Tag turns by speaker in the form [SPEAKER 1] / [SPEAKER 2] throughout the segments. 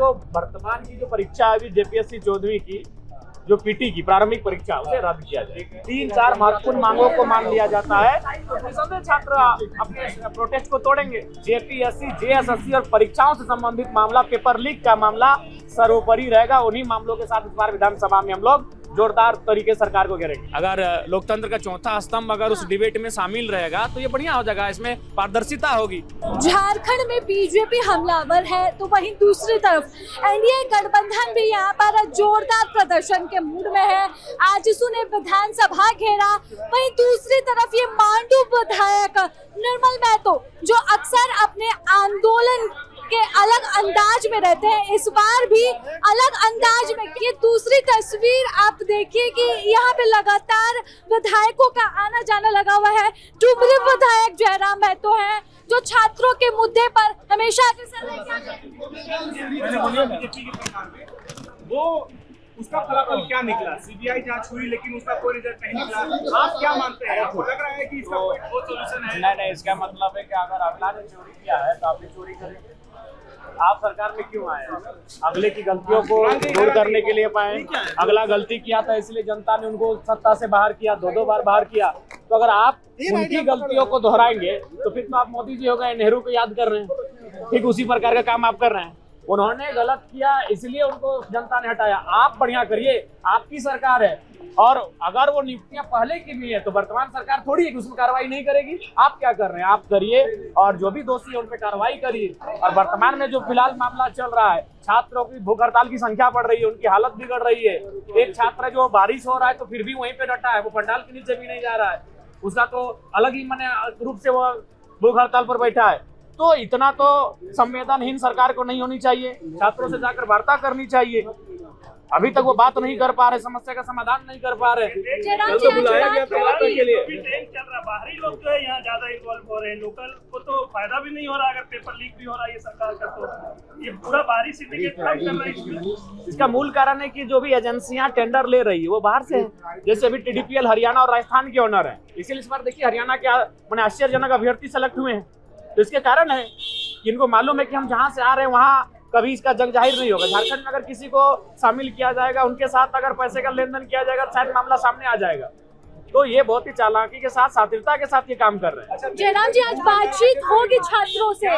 [SPEAKER 1] जो वर्तमान की जो परीक्षा है अभी जेपीएससी 14वीं की जो पीटी की प्रारंभिक परीक्षा उसे रद्द किया जाए। 3-4 महत्वपूर्ण मांगों को मान लिया जाता है तो निसंदेह छात्र अपने प्रोटेस्ट को तोड़ेंगे। जेपीएससी, जेएसएससी और परीक्षाओं से संबंधित मामला, पेपर लीक का मामला सर्वोपरि रहेगा। उन्हीं मामलों के साथ इस बार विधानसभा में हम लोग जोरदार तरीके सरकार को घेरेंगे। अगर लोकतंत्र का चौथा स्तंभ अगर उस डिबेट में शामिल रहेगा तो ये बढ़िया हो जाएगा, इसमें पारदर्शिता होगी।
[SPEAKER 2] झारखंड में बीजेपी हमलावर है तो वहीं दूसरी तरफ एनडीए गठबंधन भी यहाँ पर जोरदार प्रदर्शन के मूड में है। आजसू ने विधानसभा घेरा, वहीं दूसरी तरफ ये मांडू विधायक निर्मल महतो जो अक्सर अपने आंदोलन के अलग अंदाज में रहते हैं, इस बार भी अलग अंदाज में। ये दूसरी तस्वीर आप देखिए कि यहाँ पे लगातार विधायकों का आना जाना लगा हुआ है। डुमरी विधायक जयराम महतो हैं जो छात्रों के मुद्दे पर हमेशा
[SPEAKER 3] वो उसका फलाफल क्या निकला? सीबीआई जांच हुई लेकिन उसका कोई रिजल्ट नहीं निकला। आप क्या मानते हैं? आपको लग रहा है कि इसका कोई ठोस सॉल्यूशन है?
[SPEAKER 1] नहीं, इसका मतलब है कि अगर अगला ने चोरी किया है तो आप भी चोरी करेंगे। आप सरकार में क्यों आए? अगले की गलतियों को दूर करने के लिए पाए। अगला गलती किया था इसलिए जनता ने उनको सत्ता से बाहर किया, 2 बार बाहर किया। तो अगर आप उनकी गलतियों को दोहराएंगे तो फिर तो आप मोदी जी हो गए, नेहरू को याद कर रहे हैं। ठीक उसी प्रकार का काम आप कर रहे हैं। उन्होंने गलत किया इसलिए उनको जनता ने हटाया। आप बढ़िया करिए, आपकी सरकार है। और अगर वो नियुक्तियां पहले की भी है तो वर्तमान सरकार थोड़ी है कि उसमें कार्रवाई नहीं करेगी। आप क्या कर रहे हैं? आप करिए और जो भी दोषी है उन पे कार्रवाई करिए। और वर्तमान में जो फिलहाल मामला चल रहा है, छात्रों की भूख हड़ताल की संख्या बढ़ रही है, उनकी हालत बिगड़ रही है। एक छात्र जो बारिश हो रहा है तो फिर भी वहीं पे डटा है, वो पंडाल के नीचे भी नहीं जा रहा है, उसका तो अलग ही माने रूप से वो भूख हड़ताल पर बैठा है। तो इतना तो संवेदनहीन सरकार को नहीं होनी चाहिए। छात्रों से जाकर वार्ता करनी चाहिए। अभी तक वो बात नहीं कर पा रहे, समस्या का समाधान नहीं कर पा रहे।
[SPEAKER 3] कल तो बुलाया गया था वार्ता के लिए। चल रहा, बाहरी लोग जो है यहाँ ज्यादा इन्वॉल्व हो रहे हैं। लोकल को तो फायदा भी नहीं हो रहा अगर पेपर लीक भी हो रहा है ये सरकार का। तो ये पूरा बाहरी सिंडिकेट काम कर रहा है।
[SPEAKER 1] इसका मूल कारण है कि जो भी एजेंसियां टेंडर ले रही है वो बाहर से है। जैसे अभी टीडीपीएल हरियाणा और राजस्थान के ओनर है, इसीलिए इस बार देखिए हरियाणा के मैंने आश्चर्यजनक अभ्यर्थी सेलेक्ट हुए हैं। तो इसके कारण है कि इनको मालूम है कि हम जहाँ से आ रहे हैं वहाँ कभी इसका जग जाहिर नहीं होगा। झारखंड में अगर किसी को शामिल किया जाएगा, उनके साथ अगर पैसे का लेन देन किया जाएगा तो शायद मामला सामने आ जाएगा। तो ये बहुत ही चालाकी के साथ, शातिरता के साथ ये काम कर रहे हैं।
[SPEAKER 2] जयराम जी, आज बातचीत होगी छात्रों से?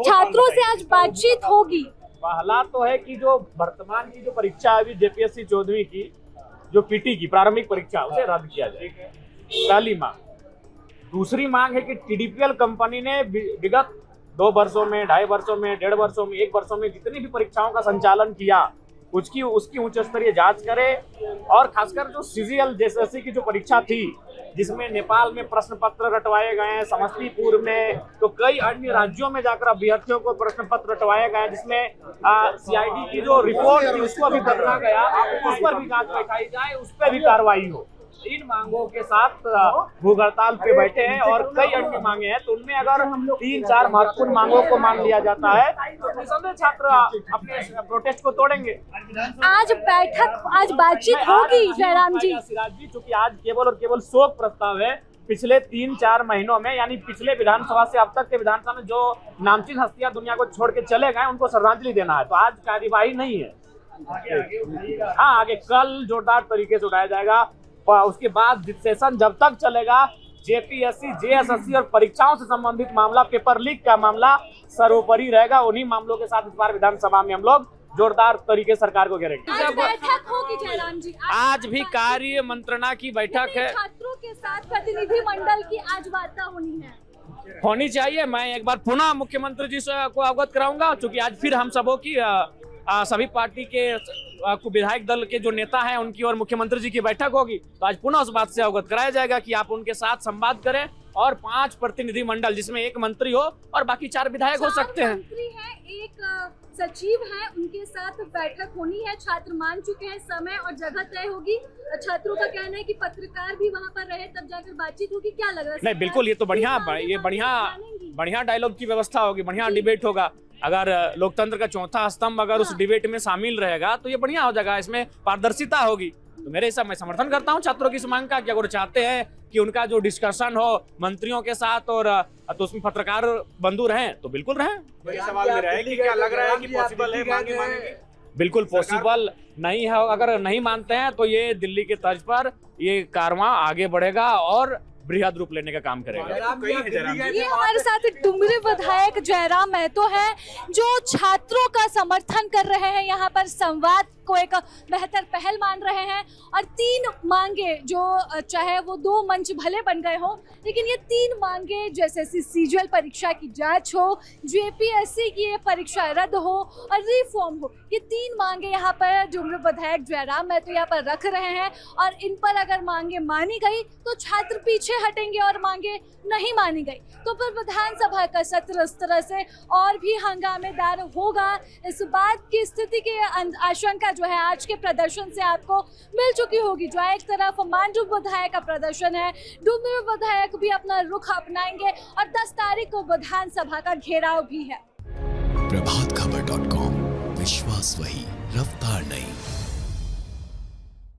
[SPEAKER 2] छात्रों से आज बातचीत होगी।
[SPEAKER 1] पहला तो है कि जो वर्तमान की जो परीक्षा है अभी जेपीएससी 14वीं की जो पीटी की प्रारंभिक परीक्षा उसे रद्द किया जाए, पहली मांग। दूसरी मांग है कि टीडीपीएल कंपनी ने विगत 2 वर्षों में, 2.5 वर्षों में, 1.5 वर्षों में, 1 वर्षों में जितनी भी परीक्षाओं का संचालन किया उसकी उच्च स्तरीय जांच करे। और खासकर जो सीजीएल जेएसएससी की जो परीक्षा थी जिसमें नेपाल में प्रश्न पत्र रटवाए गए हैं, समस्तीपुर में, तो कई अन्य राज्यों में जाकर अभ्यर्थियों को प्रश्न पत्र रटवाए गए जिसमें सीआईडी की जो रिपोर्ट थी उसको भी बदला गया, उस पर भी जांच बैठाई जाए, उस पर भी कार्रवाई हो। इन मांगों के साथ भूख हड़ताल पे बैठे हैं और कई अन्य मांगे हैं। तो उनमें अगर 3-4 महत्वपूर्ण मांगों को मान लिया जाता है तो निसंदेह छात्र अपने प्रोटेस्ट को तोड़ेंगे।
[SPEAKER 2] आज बातचीत होगी जयराम जी?
[SPEAKER 1] सिराज जी, चूंकि आज केवल और केवल शोक प्रस्ताव है। पिछले 3-4 महीनों में यानी पिछले विधानसभा से अब तक के विधानसभा में जो नामचीन हस्तियां दुनिया को छोड़ के चले गए उनको श्रद्धांजलि देना है। तो आज कार्यवाही नहीं है। हाँ, आगे कल जोरदार तरीके से उठाया जाएगा। उसके बाद सेशन जब तक चलेगा, जेपीएससी, जेएसएससी और परीक्षाओं से संबंधित मामला, पेपर लीक का मामला सर्वोपरि रहेगा। उन्हीं मामलों के साथ इस बार विधानसभा में हम लोग जोरदार तरीके सरकार को घेरेंगे।
[SPEAKER 2] आज बैठक होगी जयराम जी?
[SPEAKER 1] आज भी कार्य मंत्रणा की बैठक है।
[SPEAKER 2] छात्रों के साथ प्रतिनिधि मंडल की आज वार्ता होनी
[SPEAKER 1] चाहिए। मैं एक बार पुनः मुख्यमंत्री जी से को अवगत कराऊंगा, क्योंकि आज फिर हम सबों की सभी पार्टी के विधायक दल के जो नेता हैं उनकी और मुख्यमंत्री जी की बैठक होगी। तो आज पुनः उस बात से अवगत कराया जाएगा कि आप उनके साथ संवाद करें और 5 प्रतिनिधि मंडल जिसमें 1 मंत्री हो और बाकी 4 विधायक हो सकते हैं।
[SPEAKER 2] मंत्री है, 1 सचिव है, उनके साथ बैठक होनी है। छात्र मान चुके हैं, समय और जगह तय होगी। छात्रों का कहना है कि पत्रकार भी वहां पर रहे तब जाकर बातचीत होगी। क्या लग रहा है?
[SPEAKER 1] नहीं, बिल्कुल, ये तो बढ़िया डायलॉग की व्यवस्था होगी, बढ़िया डिबेट होगा। अगर लोकतंत्र का चौथा स्तंभ अगर उस डिबेट में शामिल रहेगा तो ये बढ़िया हो जाएगा, इसमें पारदर्शिता होगी। तो मेरे हिसाब मैं समर्थन करता हूं छात्रों की इस मांग का कि अगर चाहते हैं कि उनका जो डिस्कशन हो मंत्रियों के साथ और तो उसमें पत्रकार बंधु रहें तो बिल्कुल रहें।
[SPEAKER 4] वही सवाल मेरा है कि क्या लग रहा है कि पॉसिबल है मांगे मानेंगे?
[SPEAKER 1] बिल्कुल पॉसिबल नहीं है, अगर नहीं मानते हैं तो ये दिल्ली की तर्ज पर ये कारवां आगे बढ़ेगा और बृहद रूप लेने का काम करेगा।
[SPEAKER 2] ये हमारे साथ एक डुमरी विधायक जयराम महतो है जो छात्रों का समर्थन कर रहे हैं, यहाँ पर संवाद को एक बेहतर पहल मान रहे हैं और 3 मांगे जो चाहे वो 2 मंच भले बन गए हो लेकिन ये 3 मांगे जैसे सीजीएल परीक्षा की जांच हो, जेपीएससी की ये परीक्षा रद्द हो और रिफॉर्म हो, ये 3 मांगे यहाँ पर डुमरी विधायक जयराम महतो यहाँ पर रख रहे हैं और इन पर अगर मांगे मानी गई तो छात्र पीछे हटेंगे और मांगे नहीं मानी गई तो फिर विधानसभा का सत्र इस तरह से और भी हंगामेदार होगा। इस बात की स्थिति की आशंका जो है आज के प्रदर्शन से आपको मिल चुकी होगी। जो एक तरफ मांडू विधायक का प्रदर्शन है, डुमरी विधायक भी अपना रुख अपनाएंगे और 10 तारीख को विधानसभा का घेराव भी है।
[SPEAKER 5] प्रभातखबर.com, विश्वास वही, रफ्तार नहीं।